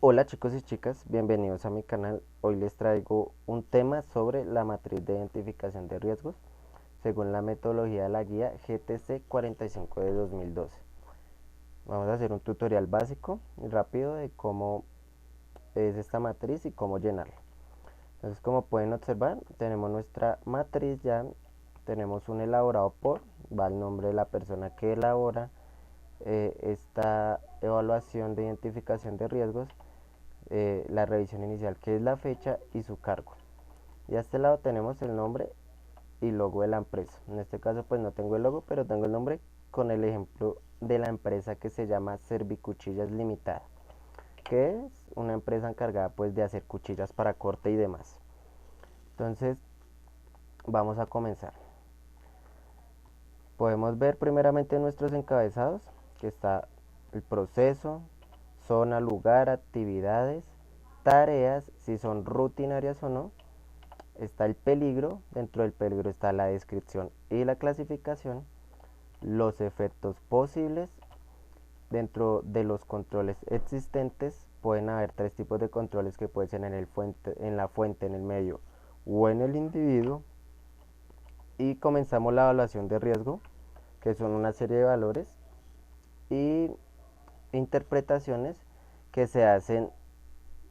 Hola chicos y chicas, bienvenidos a mi canal. Hoy les traigo un tema sobre la matriz de identificación de riesgos según la metodología de la guía GTC 45 de 2012. Vamos a hacer un tutorial básico y rápido de cómo es esta matriz y cómo llenarla. Entonces, como pueden observar, tenemos nuestra matriz ya, tenemos un elaborado por, va el nombre de la persona que elabora esta evaluación de identificación de riesgos, la revisión inicial que es la fecha y su cargo. Y a este lado tenemos el nombre y logo de la empresa. En este caso pues no tengo el logo, pero tengo el nombre con el ejemplo de la empresa que se llama Servicuchillas Limitada, que es una empresa encargada pues de hacer cuchillas para corte y demás. Entonces vamos a comenzar. Podemos ver primeramente nuestros encabezados, que está el proceso, zona, lugar, actividades, tareas, si son rutinarias o no. Está el peligro, dentro del peligro está la descripción y la clasificación, los efectos posibles. Dentro de los controles existentes pueden haber tres tipos de controles que pueden ser en la fuente, en el medio o en el individuo. Y comenzamos la evaluación de riesgo, que son una serie de valores y interpretaciones que se hacen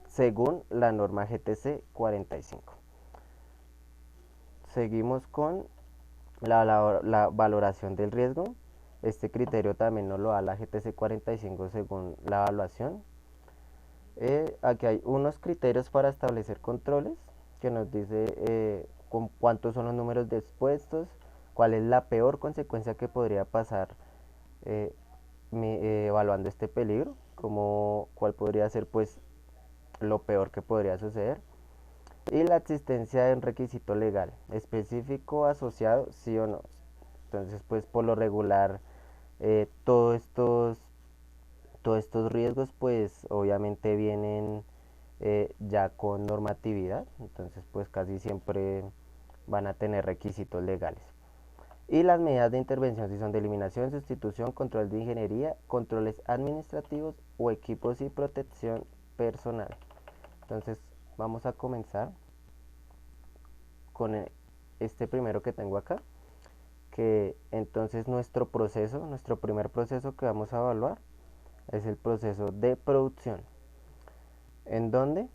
según la norma GTC 45. Seguimos con la valoración del riesgo. Este criterio también nos lo da la GTC 45 según la evaluación. Aquí hay unos criterios para establecer controles que nos dice cuántos son los números de expuestos, cuál es la peor consecuencia que podría pasar eh, evaluando este peligro, como cuál podría ser pues lo peor que podría suceder, y la existencia de un requisito legal específico asociado, sí o no. Entonces pues por lo regular eh, todos estos todos estos riesgos pues obviamente vienen ya con normatividad, entonces pues casi siempre van a tener requisitos legales. Y las medidas de intervención si son de eliminación, sustitución, control de ingeniería, controles administrativos o equipos y protección personal. Entonces vamos a comenzar con este primero que tengo acá, que entonces nuestro primer proceso que vamos a evaluar es el proceso de producción. ¿En dónde?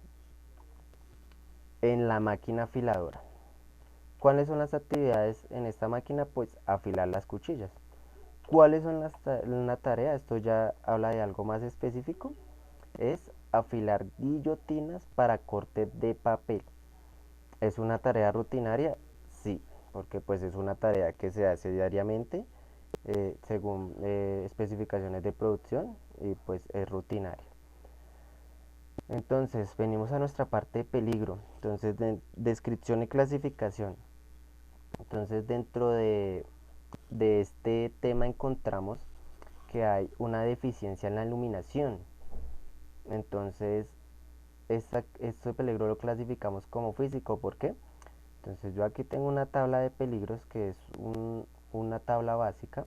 En la máquina afiladora. ¿Cuáles son las actividades en esta máquina? Pues afilar las cuchillas. ¿Cuáles son la tarea? Esto ya habla de algo más específico. Es afilar guillotinas para corte de papel. ¿Es una tarea rutinaria? Sí, porque pues es una tarea que se hace diariamente según especificaciones de producción y pues es rutinaria. Entonces, venimos a nuestra parte de peligro. Entonces, descripción y clasificación. Entonces, dentro de este tema encontramos que hay una deficiencia en la iluminación. Entonces, este peligro lo clasificamos como físico. ¿Por qué? Entonces, yo aquí tengo una tabla de peligros que es una tabla básica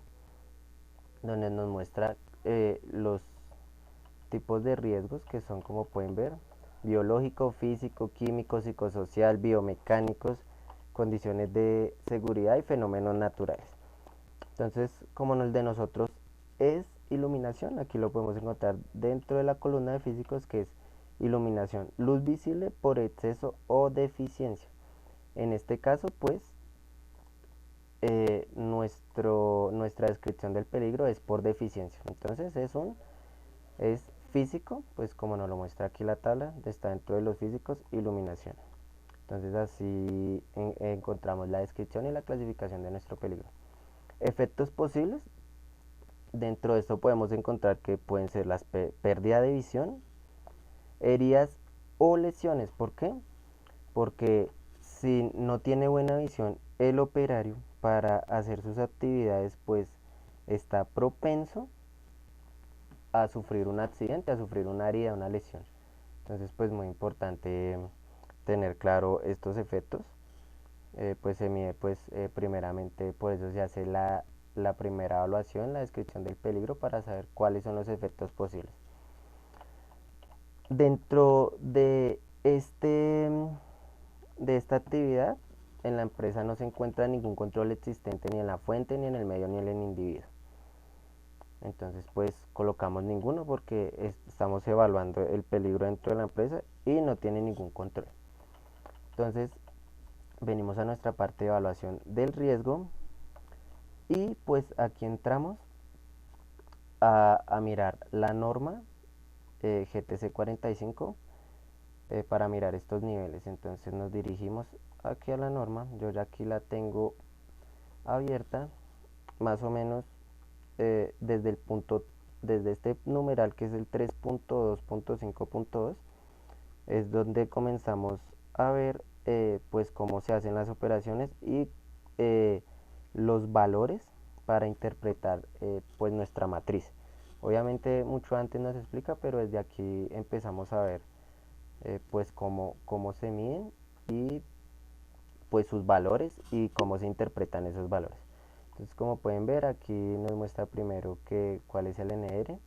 donde nos muestra los tipos de riesgos que son, como pueden ver, biológico, físico, químico, psicosocial, biomecánicos, condiciones de seguridad y fenómenos naturales. Entonces, como el de nosotros es iluminación, aquí lo podemos encontrar dentro de la columna de físicos, que es iluminación, luz visible por exceso o deficiencia. En este caso, pues, nuestra descripción del peligro es por deficiencia. Entonces, es físico, pues como nos lo muestra aquí la tabla, está dentro de los físicos, iluminación. Entonces así encontramos la descripción y la clasificación de nuestro peligro. Efectos posibles, dentro de esto podemos encontrar que pueden ser la pérdida de visión, heridas o lesiones. ¿Por qué? Porque si no tiene buena visión el operario para hacer sus actividades, pues está propenso a sufrir un accidente, a sufrir una herida, una lesión. Entonces, pues muy importante tener claro estos efectos. Pues se mide, pues primeramente, por eso se hace la primera evaluación, la descripción del peligro para saber cuáles son los efectos posibles. Dentro de esta actividad, en la empresa no se encuentra ningún control existente ni en la fuente, ni en el medio, ni en el individuo. Entonces, pues colocamos ninguno porque estamos evaluando el peligro dentro de la empresa y no tiene ningún control. Entonces, venimos a nuestra parte de evaluación del riesgo y pues aquí entramos a mirar la norma GTC 45 para mirar estos niveles. Entonces nos dirigimos aquí a la norma. Yo ya aquí la tengo abierta, más o menos desde el punto, desde este numeral que es el 3.2.5.2, es donde comenzamos a ver pues cómo se hacen las operaciones y eh, los valores para interpretar pues nuestra matriz. Obviamente mucho antes nos explica, pero desde aquí empezamos a ver pues cómo se miden y pues sus valores y cómo se interpretan esos valores. Entonces, como pueden ver, aquí nos muestra primero cuál es el NR,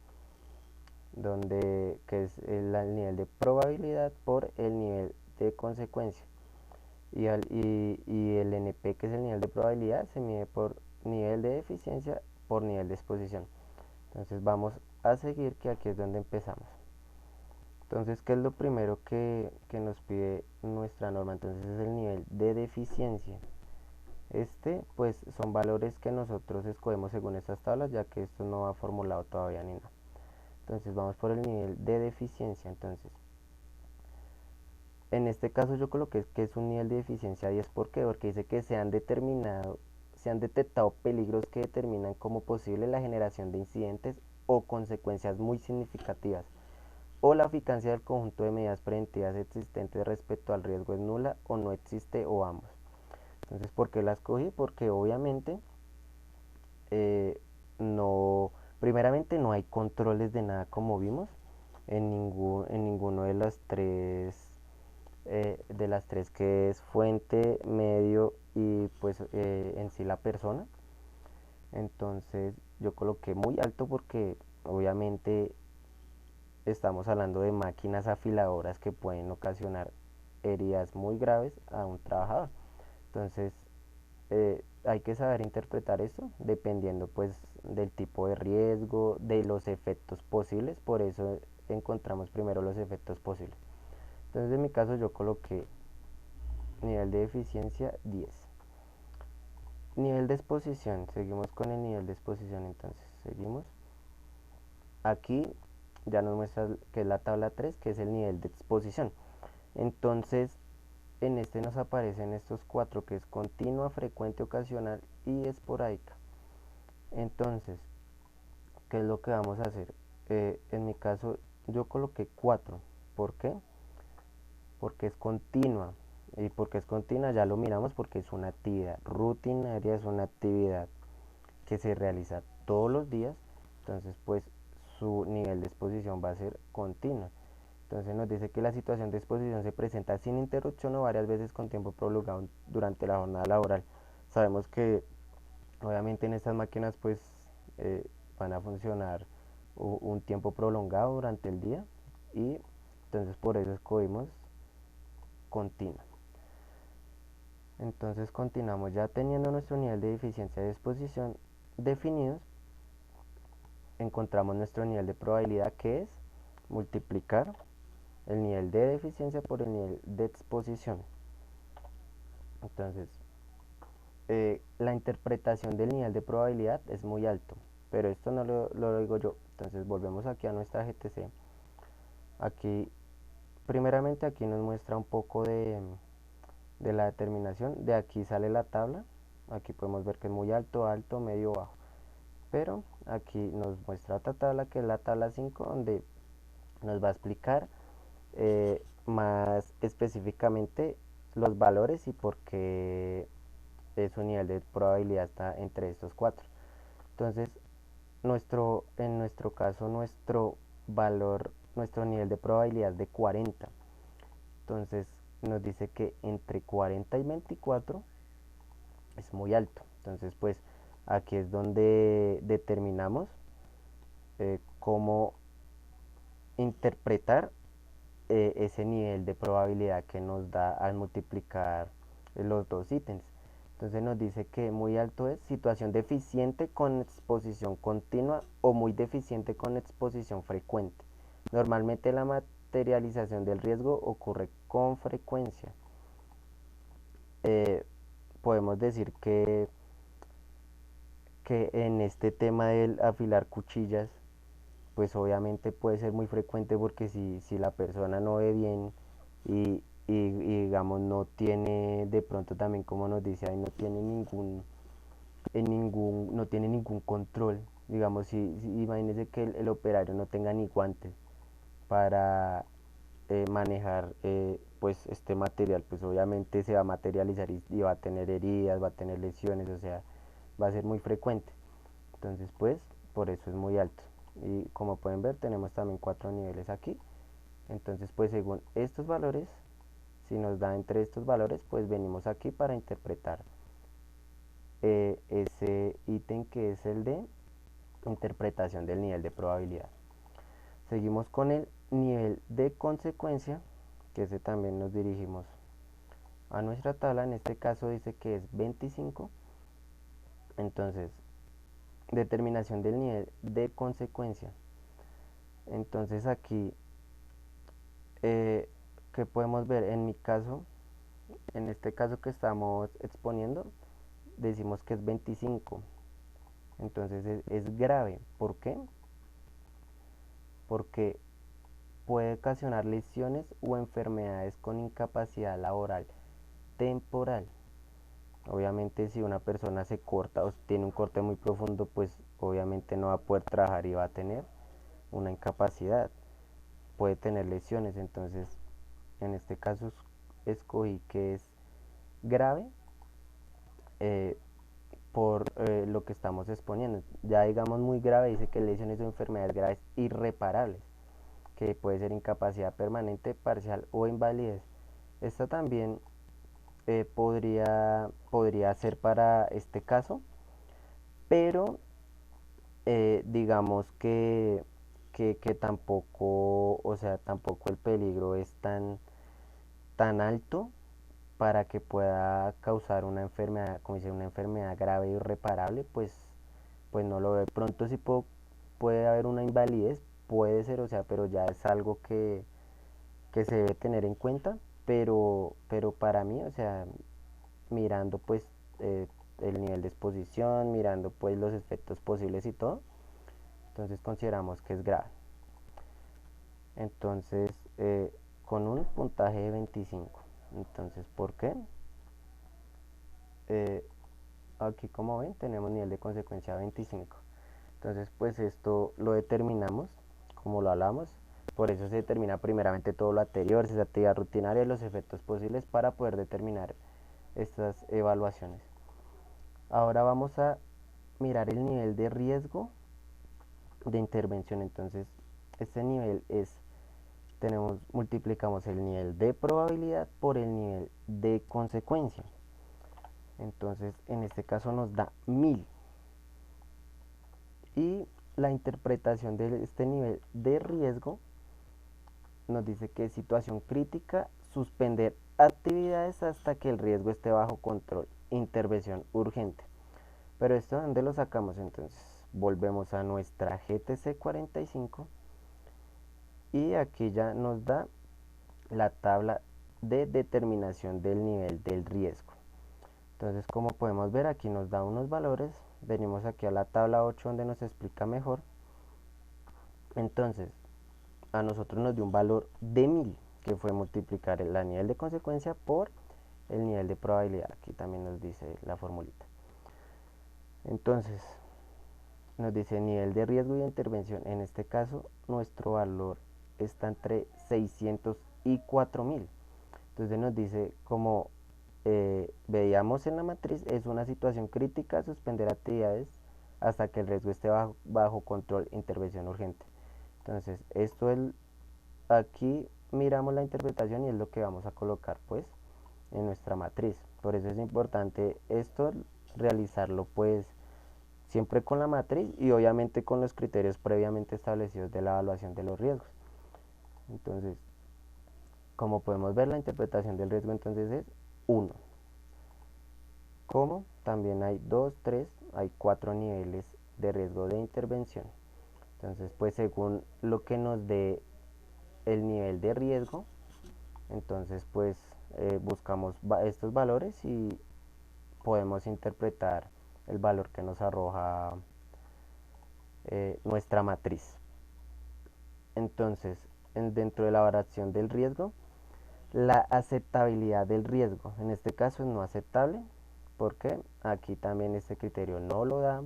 que es el nivel de probabilidad por el nivel de consecuencia. Y el NP, que es el nivel de probabilidad, se mide por nivel de eficiencia por nivel de exposición. Entonces vamos a seguir, que aquí es donde empezamos. Entonces, ¿qué es lo primero que nos pide nuestra norma? Entonces es el nivel de deficiencia. Pues son valores que nosotros escogemos según estas tablas, ya que esto no va formulado todavía ni nada. Entonces vamos por el nivel de deficiencia. Entonces, en este caso yo coloqué que es un nivel de deficiencia 10. ¿Por qué? Porque dice que se han detectado peligros que determinan como posible la generación de incidentes o consecuencias muy significativas, o la eficacia del conjunto de medidas preventivas existentes respecto al riesgo es nula o no existe o ambos. Entonces, ¿por qué la escogí? Porque obviamente eh, no, primeramente no hay controles de nada como vimos en ninguno de las tres que es fuente, medio y pues en sí la persona. Entonces yo coloqué muy alto porque obviamente estamos hablando de máquinas afiladoras que pueden ocasionar heridas muy graves a un trabajador. Entonces hay que saber interpretar esto dependiendo pues del tipo de riesgo, de los efectos posibles, por eso encontramos primero los efectos posibles. Entonces en mi caso yo coloqué nivel de eficiencia 10. Nivel de exposición, seguimos con el nivel de exposición, entonces seguimos. Aquí ya nos muestra que es la tabla 3, que es el nivel de exposición. Entonces en este nos aparecen estos cuatro, que es continua, frecuente, ocasional y esporádica. Entonces, ¿qué es lo que vamos a hacer? En mi caso yo coloqué 4. ¿Por qué? Porque es continua. Y porque es continua ya lo miramos, porque es una actividad rutinaria, es una actividad que se realiza todos los días. Entonces pues su nivel de exposición va a ser continua. Entonces nos dice que la situación de exposición se presenta sin interrupción o varias veces con tiempo prolongado durante la jornada laboral. Sabemos que obviamente en estas máquinas pues eh, van a funcionar un tiempo prolongado durante el día, y entonces por eso escogimos continua. Entonces continuamos, ya teniendo nuestro nivel de eficiencia de exposición definidos, encontramos nuestro nivel de probabilidad, que es multiplicar el nivel de deficiencia por el nivel de exposición. Entonces la interpretación del nivel de probabilidad es muy alto, pero esto no lo digo yo. Entonces volvemos aquí a nuestra GTC. Aquí primeramente aquí nos muestra un poco de la determinación. De aquí sale la tabla. Aquí podemos ver que es muy alto, alto, medio, bajo. Pero aquí nos muestra otra tabla, que es la tabla 5, donde nos va a explicar más específicamente los valores y por qué su nivel de probabilidad está entre estos cuatro. Entonces, en nuestro caso, nuestro nivel de probabilidad es de 40. Entonces, nos dice que entre 40 y 24 es muy alto. Entonces, pues aquí es donde determinamos cómo interpretar ese nivel de probabilidad que nos da al multiplicar los dos ítems. Entonces nos dice que muy alto es situación deficiente con exposición continua o muy deficiente con exposición frecuente. Normalmente la materialización del riesgo ocurre con frecuencia. Podemos decir que en este tema del afilar cuchillas, pues obviamente puede ser muy frecuente porque si la persona no ve bien y digamos no tiene de pronto también como nos dice ahí no tiene no tiene ningún control, digamos si imagínese que el operario no tenga ni guantes para manejar pues este material, pues obviamente se va a materializar y va a tener heridas, va a tener lesiones, o sea, va a ser muy frecuente. Entonces pues por eso es muy alto. Y como pueden ver tenemos también 4 niveles aquí. Entonces pues según estos valores, si nos da entre estos valores, pues venimos aquí para interpretar ese ítem que es el de interpretación del nivel de probabilidad. Seguimos con el nivel de consecuencia, que ese también nos dirigimos a nuestra tabla. En este caso dice que es 25. Entonces, determinación del nivel de consecuencia. Entonces aquí, ¿qué podemos ver? En mi caso, en este caso que estamos exponiendo, decimos que es 25. Entonces es grave. ¿Por qué? Porque puede ocasionar lesiones o enfermedades con incapacidad laboral temporal. Obviamente si una persona se corta o tiene un corte muy profundo, pues obviamente no va a poder trabajar y va a tener una incapacidad, puede tener lesiones. Entonces en este caso escogí que es grave eh, por lo que estamos exponiendo. Ya digamos muy grave dice que lesiones o enfermedades graves irreparables, que puede ser incapacidad permanente, parcial o invalidez. Esta también podría ser para este caso, pero digamos que tampoco, o sea, tampoco el peligro es tan alto para que pueda causar una enfermedad, como dice, una enfermedad grave e irreparable, pues no lo veo. De pronto sí puede haber una invalidez, puede ser, o sea, pero ya es algo que se debe tener en cuenta, pero para mí, o sea, mirando pues eh, el nivel de exposición, mirando pues los efectos posibles y todo, entonces consideramos que es grave. Entonces, con un puntaje de 25. Entonces, ¿por qué? Eh, Aquí como ven tenemos nivel de consecuencia 25. Entonces, pues esto lo determinamos, como lo hablamos. Por eso se determina primeramente todo lo anterior, esa actividad rutinaria y los efectos posibles para poder determinar estas evaluaciones. Ahora vamos a mirar el nivel de riesgo de intervención. Entonces, este nivel multiplicamos el nivel de probabilidad por el nivel de consecuencia. Entonces, en este caso nos da 1000. Y la interpretación de este nivel de riesgo nos dice que es situación crítica, suspender actividades hasta que el riesgo esté bajo control, intervención urgente. Pero esto, ¿dónde lo sacamos entonces? Volvemos a nuestra GTC 45 y aquí ya nos da la tabla de determinación del nivel del riesgo. Entonces, como podemos ver, aquí nos da unos valores. Venimos aquí a la tabla 8 donde nos explica mejor. Entonces, a nosotros nos dio un valor de 1000, que fue multiplicar el nivel de consecuencia por el nivel de probabilidad. Aquí también nos dice la formulita. Entonces, nos dice nivel de riesgo y de intervención. En este caso, nuestro valor está entre 600 y 4000. Entonces nos dice, como veíamos en la matriz, es una situación crítica suspender actividades hasta que el riesgo esté bajo control, intervención urgente. Entonces, aquí miramos la interpretación y es lo que vamos a colocar pues en nuestra matriz. Por eso es importante esto, realizarlo pues siempre con la matriz y obviamente con los criterios previamente establecidos de la evaluación de los riesgos. Entonces, como podemos ver, la interpretación del riesgo entonces es 1. Como también hay 2, 3, hay 4 niveles de riesgo de intervención. Entonces, pues según lo que nos dé el nivel de riesgo, entonces pues buscamos estos valores y podemos interpretar el valor que nos arroja nuestra matriz. Entonces, dentro de la variación del riesgo, la aceptabilidad del riesgo, en este caso es no aceptable, porque aquí también este criterio no lo da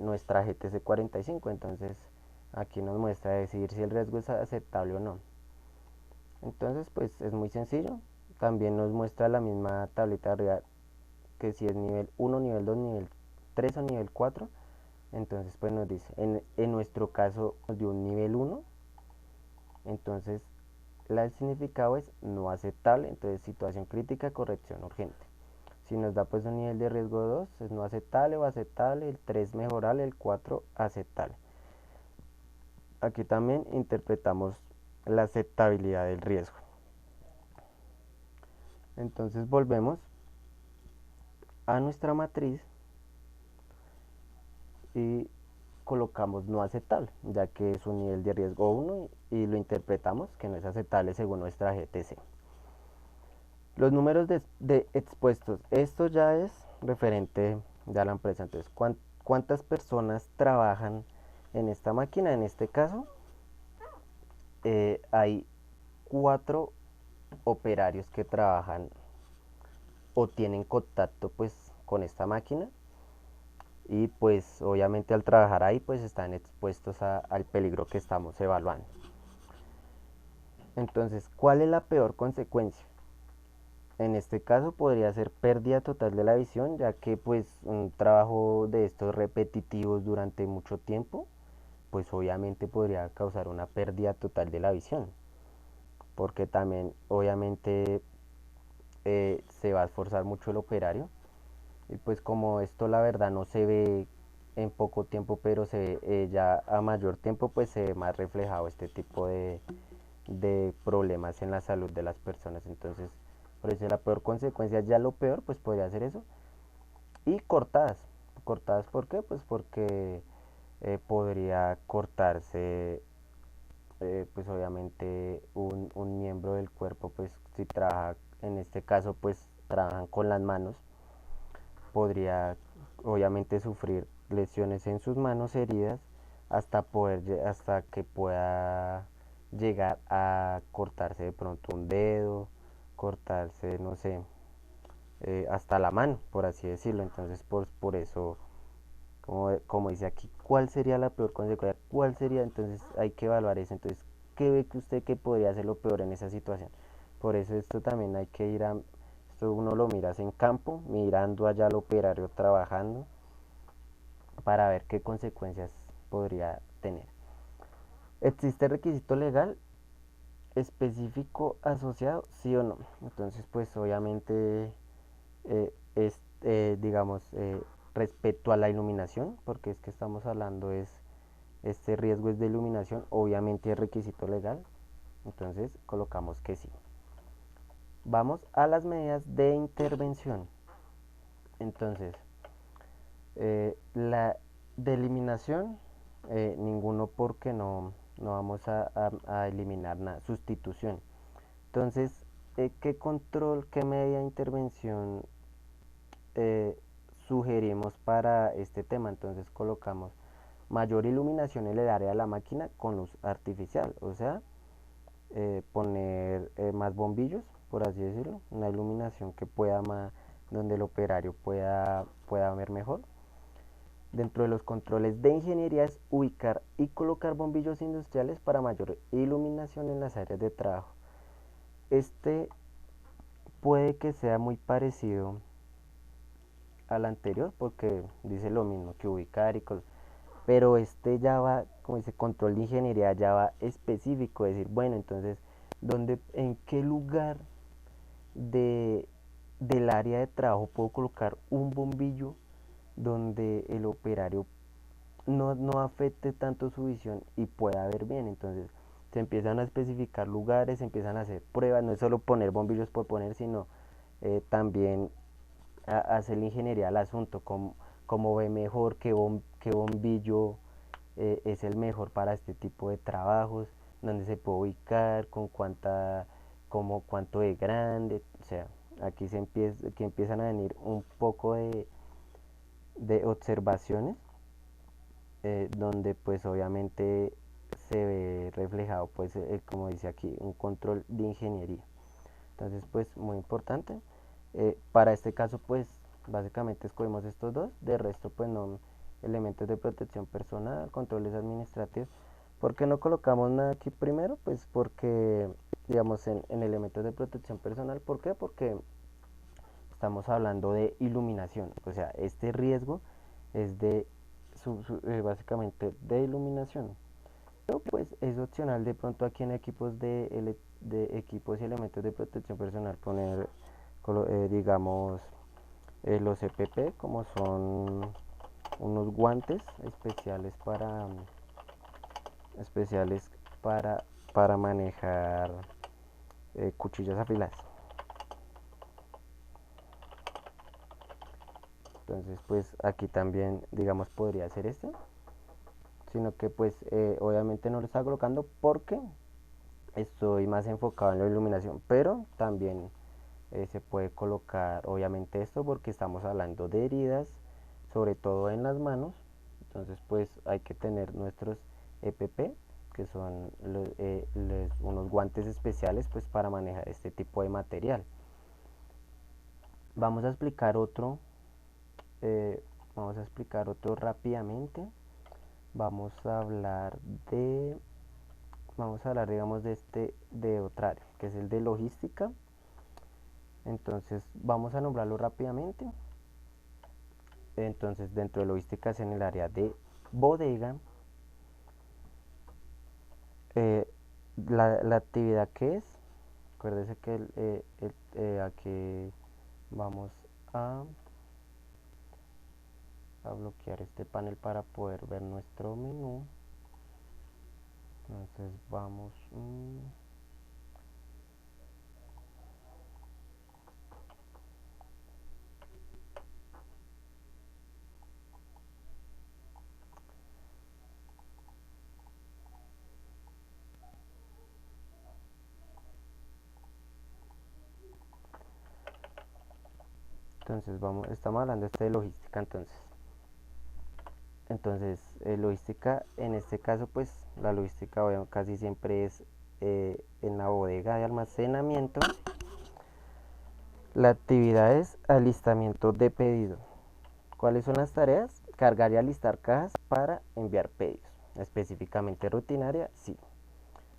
nuestra GTC 45, entonces aquí nos muestra decidir si el riesgo es aceptable o no. Entonces pues es muy sencillo, también nos muestra la misma tablita arriba que si es nivel 1, nivel 2, nivel 3 o nivel 4, entonces pues nos dice, en nuestro caso nos dio un nivel 1, entonces el significado es no aceptable, entonces situación crítica, corrección urgente. Si nos da pues un nivel de riesgo 2, es no aceptable o aceptable, el 3 mejorable, el 4 aceptable. Aquí también interpretamos la aceptabilidad del riesgo. Entonces volvemos a nuestra matriz y colocamos no aceptable, ya que es un nivel de riesgo 1 y lo interpretamos que no es aceptable según nuestra GTC. Los números de expuestos, esto ya es referente de la empresa. Entonces, ¿cuántas personas trabajan en esta máquina? En este caso, hay 4 operarios que trabajan o tienen contacto pues con esta máquina, y pues obviamente al trabajar ahí pues están expuestos al peligro que estamos evaluando. Entonces, ¿cuál es la peor consecuencia? En este caso podría ser pérdida total de la visión, ya que pues un trabajo de estos repetitivos durante mucho tiempo, pues obviamente podría causar una pérdida total de la visión, porque también obviamente se va a esforzar mucho el operario, y pues como esto la verdad no se ve en poco tiempo, pero se ve ya a mayor tiempo, pues se ve más reflejado este tipo de problemas en la salud de las personas. Entonces, por eso la peor consecuencia, ya lo peor, pues podría ser eso. Y cortadas. ¿Cortadas por qué? Pues porque podría cortarse, pues obviamente un miembro del cuerpo, pues si trabaja, en este caso, pues trabajan con las manos, podría obviamente sufrir lesiones en sus manos, heridas, hasta que pueda llegar a cortarse de pronto un dedo, cortarse, no sé, hasta la mano, por así decirlo. Entonces, por eso, como dice aquí, ¿cuál sería la peor consecuencia? ¿Cuál sería? Entonces hay que evaluar eso. Entonces, ¿qué ve que usted que podría ser lo peor en esa situación? Por eso esto también hay que ir a, esto uno lo miras en campo, mirando allá al operario trabajando, para ver qué consecuencias podría tener. ¿Existe requisito legal específico asociado? Sí o no. Entonces, pues obviamente digamos, respecto a la iluminación, porque es que estamos hablando, este riesgo es de iluminación, obviamente es requisito legal, entonces colocamos que sí. Vamos a las medidas de intervención. Entonces, la de eliminación, ninguno, porque no vamos a eliminar nada. Sustitución. Entonces, ¿qué control, qué medida de intervención eh, sugerimos para este tema? Entonces colocamos mayor iluminación en el área de la máquina con luz artificial, o sea, poner más bombillos, por así decirlo, una iluminación que pueda más, donde el operario pueda ver mejor. Dentro de los controles de ingeniería es ubicar y colocar bombillos industriales para mayor iluminación en las áreas de trabajo. Este puede que sea muy parecido al anterior, porque dice lo mismo que ubicar y pero este ya va, como dice, control de ingeniería, ya va específico, decir, bueno, entonces, en qué lugar de, del área de trabajo puedo colocar un bombillo donde el operario no afecte tanto su visión y pueda ver bien? Entonces se empiezan a especificar lugares, se empiezan a hacer pruebas, no es solo poner bombillos por poner, sino también hacer la ingeniería al asunto, cómo ve mejor, qué bombillo es el mejor para este tipo de trabajos, dónde se puede ubicar, con cuánto de grande, o sea, aquí empiezan a venir un poco de observaciones, donde pues obviamente se ve reflejado, pues como dice aquí, un control de ingeniería. Entonces pues muy importante. Para este caso pues básicamente escogimos estos dos, de resto pues no, elementos de protección personal, controles administrativos. ¿Por qué no colocamos nada aquí primero? Pues porque digamos en elementos de protección personal, ¿por qué? Porque estamos hablando de iluminación, o sea, este riesgo es básicamente de iluminación. Pero pues es opcional de pronto aquí en equipos de equipos y elementos de protección personal poner, digamos, los EPP, como son unos guantes especiales para manejar cuchillas afiladas. Entonces pues aquí también digamos podría ser este, sino que pues obviamente no lo está colocando porque estoy más enfocado en la iluminación, pero también se puede colocar obviamente esto porque estamos hablando de heridas, sobre todo en las manos. Entonces pues hay que tener nuestros EPP, que son unos guantes especiales pues para manejar este tipo de material. Vamos a explicar otro, eh, vamos a explicar otro rápidamente. Vamos a hablar de digamos de otra área, que es el de logística. Entonces vamos a nombrarlo rápidamente. Entonces dentro de logística es en el área de bodega. La actividad que es, acuérdese que aquí vamos a, bloquear este panel para poder ver nuestro menú. Entonces vamos entonces estamos hablando de logística. Entonces logística en este caso pues la logística casi siempre es en la bodega de almacenamiento. La actividad es alistamiento de pedido. ¿Cuáles son las tareas? Cargar y alistar cajas para enviar pedidos. Específicamente rutinaria, sí.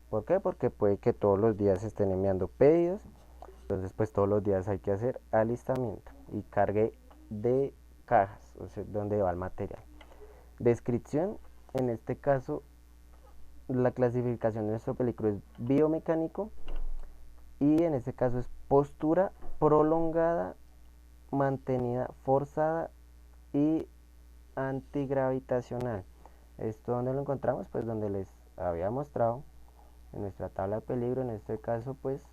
¿Por qué? Porque puede que todos los días se estén enviando pedidos. Entonces pues todos los días hay que hacer alistamiento y cargue de cajas, o sea, donde va el material. Descripción, en este caso la clasificación de nuestro película es biomecánico y en este caso es postura prolongada, mantenida, forzada y antigravitacional. ¿Esto donde lo encontramos? Pues donde les había mostrado en nuestra tabla de peligro. En este caso pues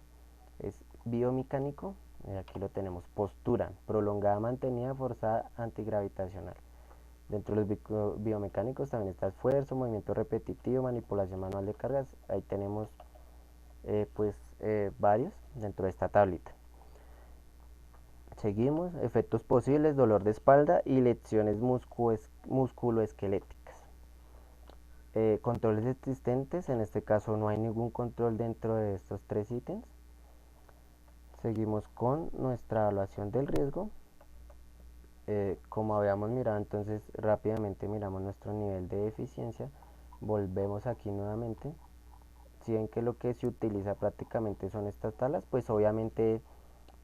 es biomecánico, y aquí lo tenemos, postura prolongada, mantenida, forzada, antigravitacional. Dentro de los biomecánicos también está esfuerzo, movimiento repetitivo, manipulación manual de cargas. Ahí tenemos varios dentro de esta tablita. Seguimos, efectos posibles, dolor de espalda y lesiones musculoesqueléticas. Controles existentes, en este caso no hay ningún control dentro de estos tres ítems. Seguimos con nuestra evaluación del riesgo. Como habíamos mirado, entonces rápidamente miramos nuestro nivel de eficiencia. Volvemos aquí nuevamente. Si ven que lo que se utiliza prácticamente son estas tablas, pues obviamente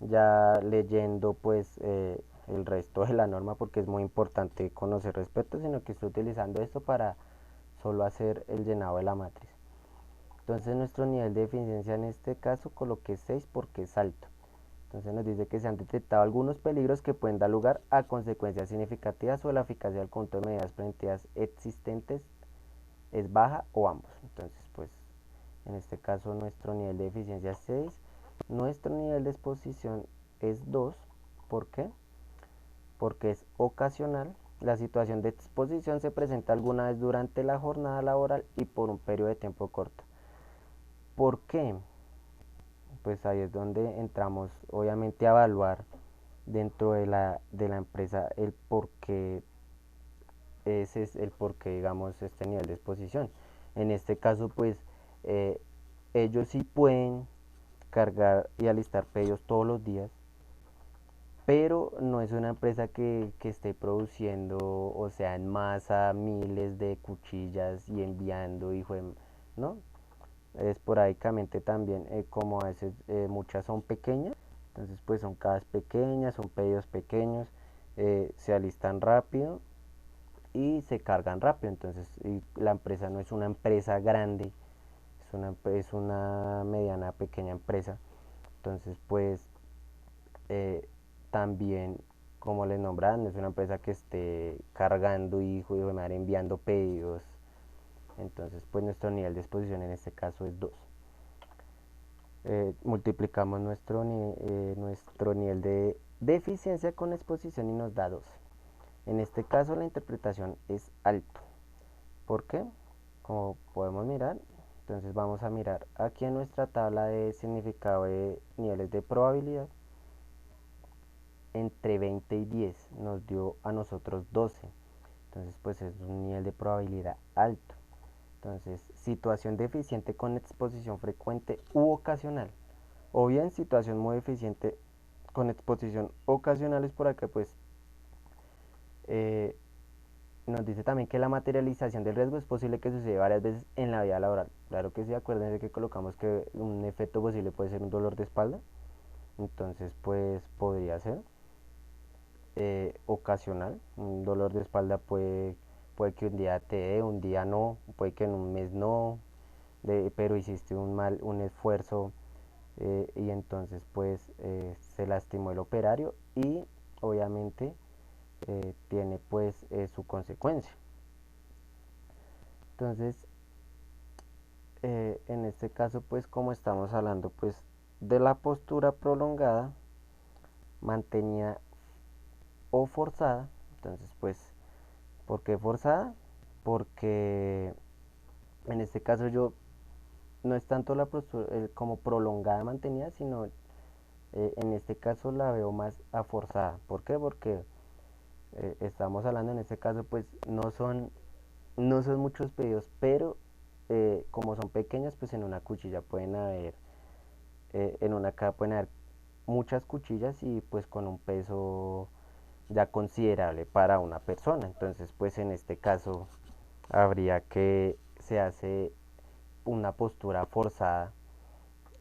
ya leyendo pues el resto de la norma, porque es muy importante conocer respecto, sino que estoy utilizando esto para solo hacer el llenado de la matriz. Entonces nuestro nivel de eficiencia en este caso coloqué 6 porque es alto. Entonces nos dice que se han detectado algunos peligros que pueden dar lugar a consecuencias significativas o la eficacia del conjunto de medidas preventivas existentes es baja o ambos. Entonces pues en este caso nuestro nivel de eficiencia es 6, nuestro nivel de exposición es 2. ¿Por qué? Porque es ocasional. La situación de exposición se presenta alguna vez durante la jornada laboral y por un periodo de tiempo corto. ¿Por qué? Pues ahí es donde entramos obviamente a evaluar dentro de la empresa el por qué, ese es el por qué, digamos, este nivel de exposición. En este caso, pues, eh, ellos sí pueden cargar y alistar pedidos todos los días, pero no es una empresa que esté produciendo, o sea, en masa, miles de cuchillas y enviando, ¿no? Esporádicamente también, como a veces muchas son pequeñas, entonces pues son cajas pequeñas, son pedidos pequeños, se alistan rápido y se cargan rápido. Entonces la empresa no es una empresa grande, es una mediana pequeña empresa. Entonces pues eh, también, como les nombran, es una empresa que esté cargando y de madre enviando pedidos. Entonces pues nuestro nivel de exposición en este caso es 2. Multiplicamos nuestro nivel de eficiencia con exposición y nos da 2. En este caso la interpretación es alto. ¿Por qué? Como podemos mirar, entonces vamos a mirar aquí en nuestra tabla de significado de niveles de probabilidad. Entre 20 y 10 nos dio a nosotros 12. Entonces pues es un nivel de probabilidad alto. Entonces, situación deficiente con exposición frecuente u ocasional. O bien situación muy eficiente con exposición ocasional, es por acá pues eh, nos dice también que la materialización del riesgo es posible que suceda varias veces en la vida laboral. Claro que sí, acuérdense que colocamos que un efecto posible puede ser un dolor de espalda. Entonces pues podría ser ocasional. Un dolor de espalda puede que un día te dé, un día no, puede que en un mes no, pero hiciste un esfuerzo, y entonces pues se lastimó el operario y obviamente tiene pues su consecuencia. Entonces en este caso pues como estamos hablando pues de la postura prolongada, mantenida o forzada, entonces pues ¿por qué forzada? Porque en este caso yo no es tanto la postura como prolongada mantenida, sino en este caso la veo más a forzada. ¿Por qué? Porque estamos hablando en este caso pues no son muchos pedidos, pero como son pequeñas pues en una cuchilla pueden haber, en una caja pueden haber muchas cuchillas y pues con un peso ya considerable para una persona. Entonces pues en este caso habría que se hace una postura forzada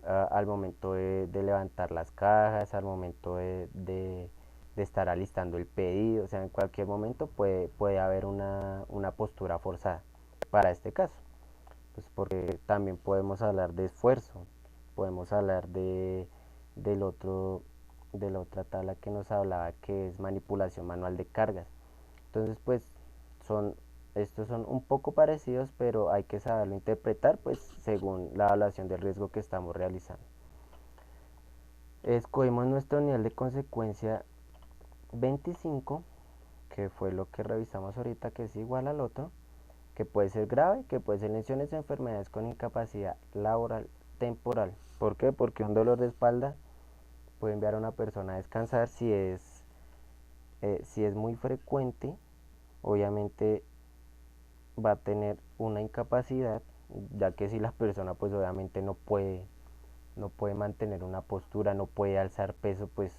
al momento de levantar las cajas, al momento de estar alistando el pedido. O sea, en cualquier momento puede haber una postura forzada para este caso. Pues porque también podemos hablar de esfuerzo, podemos hablar del otro, de la otra tabla que nos hablaba, que es manipulación manual de cargas. Entonces pues son estos son un poco parecidos, pero hay que saberlo interpretar pues según la evaluación del riesgo que estamos realizando. Escogimos nuestro nivel de consecuencia 25, que fue lo que revisamos ahorita, que es igual al otro, que puede ser grave, que puede ser lesiones o enfermedades con incapacidad laboral temporal. ¿Por qué? Porque un dolor de espalda puede enviar a una persona a descansar. Si es muy frecuente, obviamente va a tener una incapacidad, ya que si la persona pues obviamente no puede mantener una postura, no puede alzar peso, pues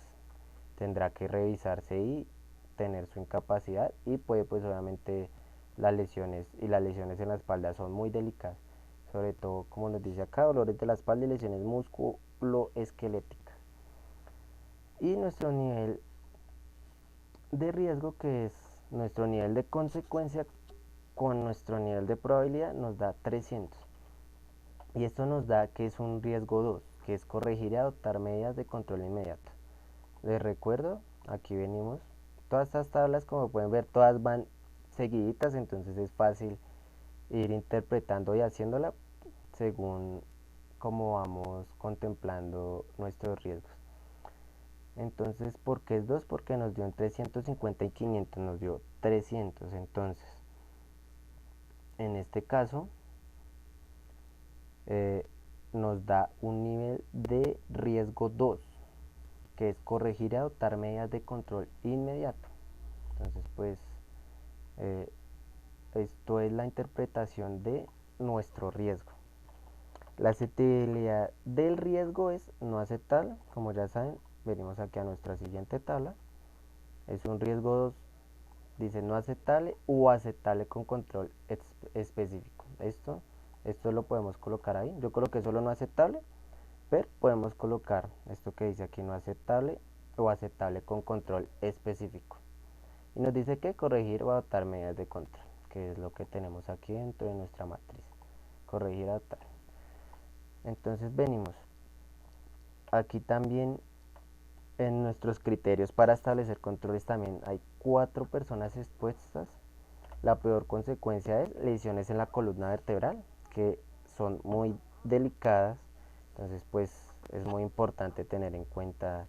tendrá que revisarse y tener su incapacidad, y puede pues obviamente las lesiones en la espalda son muy delicadas, sobre todo como nos dice acá, dolores de la espalda y lesiones musculoesqueléticas. Y nuestro nivel de riesgo, que es nuestro nivel de consecuencia con nuestro nivel de probabilidad, nos da 300. Y esto nos da que es un riesgo 2, que es corregir y adoptar medidas de control inmediato. Les recuerdo, aquí venimos, todas estas tablas como pueden ver todas van seguiditas, entonces es fácil ir interpretando y haciéndola según como vamos contemplando nuestros riesgos. Entonces, ¿por qué es 2? Porque nos dio entre 150 y 500, nos dio 300. Entonces, en este caso, eh, nos da un nivel de riesgo 2, que es corregir y adoptar medidas de control inmediato. Entonces, pues, eh, esto es la interpretación de nuestro riesgo. La aceptabilidad del riesgo es no aceptable, como ya saben, venimos aquí a nuestra siguiente tabla. Es un riesgo 2, dice no aceptable o aceptable con control específico. Esto lo podemos colocar ahí. Yo coloqué solo no aceptable, pero podemos colocar esto que dice aquí no aceptable o aceptable con control específico. Y nos dice que corregir o adoptar medidas de control, que es lo que tenemos aquí dentro de nuestra matriz. Corregir, adoptar. Entonces venimos. Aquí también en nuestros criterios para establecer controles también hay 4 personas expuestas. La peor consecuencia es lesiones en la columna vertebral, que son muy delicadas. Entonces pues es muy importante tener en cuenta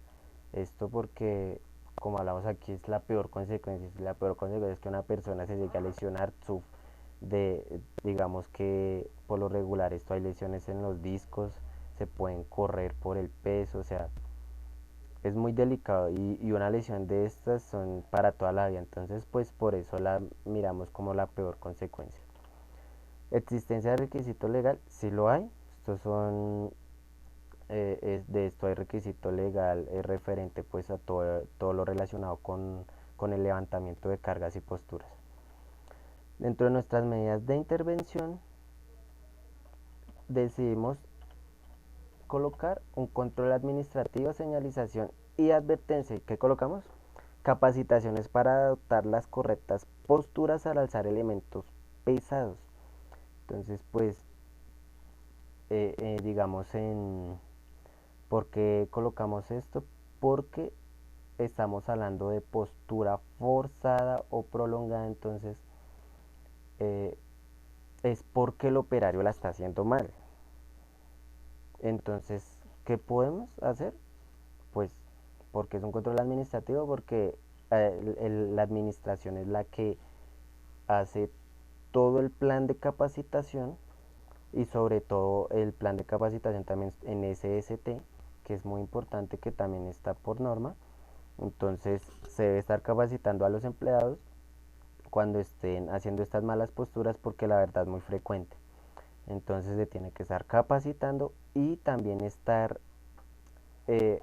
esto porque como hablamos aquí es la peor consecuencia. La peor consecuencia es que una persona se llegue a lesionar digamos que por lo regular esto hay lesiones en los discos, se pueden correr por el peso, o sea, es muy delicado y una lesión de estas son para toda la vida, entonces pues por eso la miramos como la peor consecuencia. Existencia de requisito legal, sí lo hay, estos son, de esto hay requisito legal referente pues a todo lo relacionado con el levantamiento de cargas y posturas. Dentro de nuestras medidas de intervención decidimos colocar un control administrativo, señalización y advertencia. ¿Qué colocamos? Capacitaciones para adoptar las correctas posturas al alzar elementos pesados. Entonces, pues, digamos ¿por qué colocamos esto? Porque estamos hablando de postura forzada o prolongada, entonces eh, es porque el operario la está haciendo mal. Entonces, ¿qué podemos hacer? Pues porque es un control administrativo, porque la administración es la que hace todo el plan de capacitación y sobre todo el plan de capacitación también en SST, que es muy importante, que también está por norma. Entonces se debe estar capacitando a los empleados cuando estén haciendo estas malas posturas porque la verdad es muy frecuente. Entonces se tiene que estar capacitando y también estar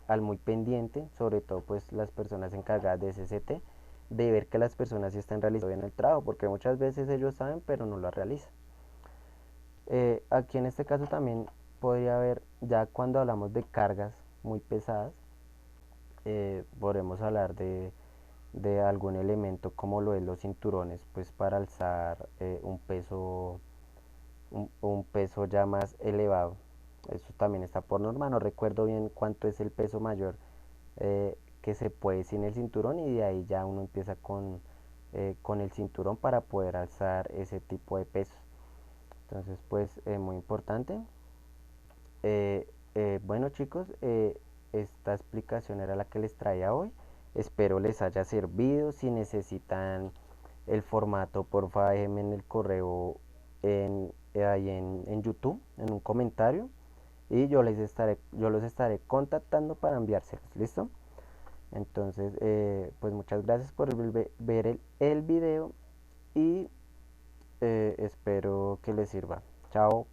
al muy pendiente, sobre todo pues las personas encargadas de SST, de ver que las personas sí están realizando bien el trabajo, porque muchas veces ellos saben pero no lo realizan. Aquí en este caso también podría haber, ya cuando hablamos de cargas muy pesadas, podremos hablar de algún elemento como lo de los cinturones, pues para alzar un peso ya más elevado. Eso también está por norma, no recuerdo bien cuánto es el peso mayor que se puede sin el cinturón y de ahí ya uno empieza con el cinturón para poder alzar ese tipo de pesos. Entonces pues muy importante. Bueno chicos, esta explicación era la que les traía hoy. Espero les haya servido. Si necesitan el formato, porfa déjenme en el correo ahí en YouTube, en un comentario. Y yo los estaré contactando para enviárselos. ¿Listo? Entonces, pues muchas gracias por ver el video y espero que les sirva. Chao.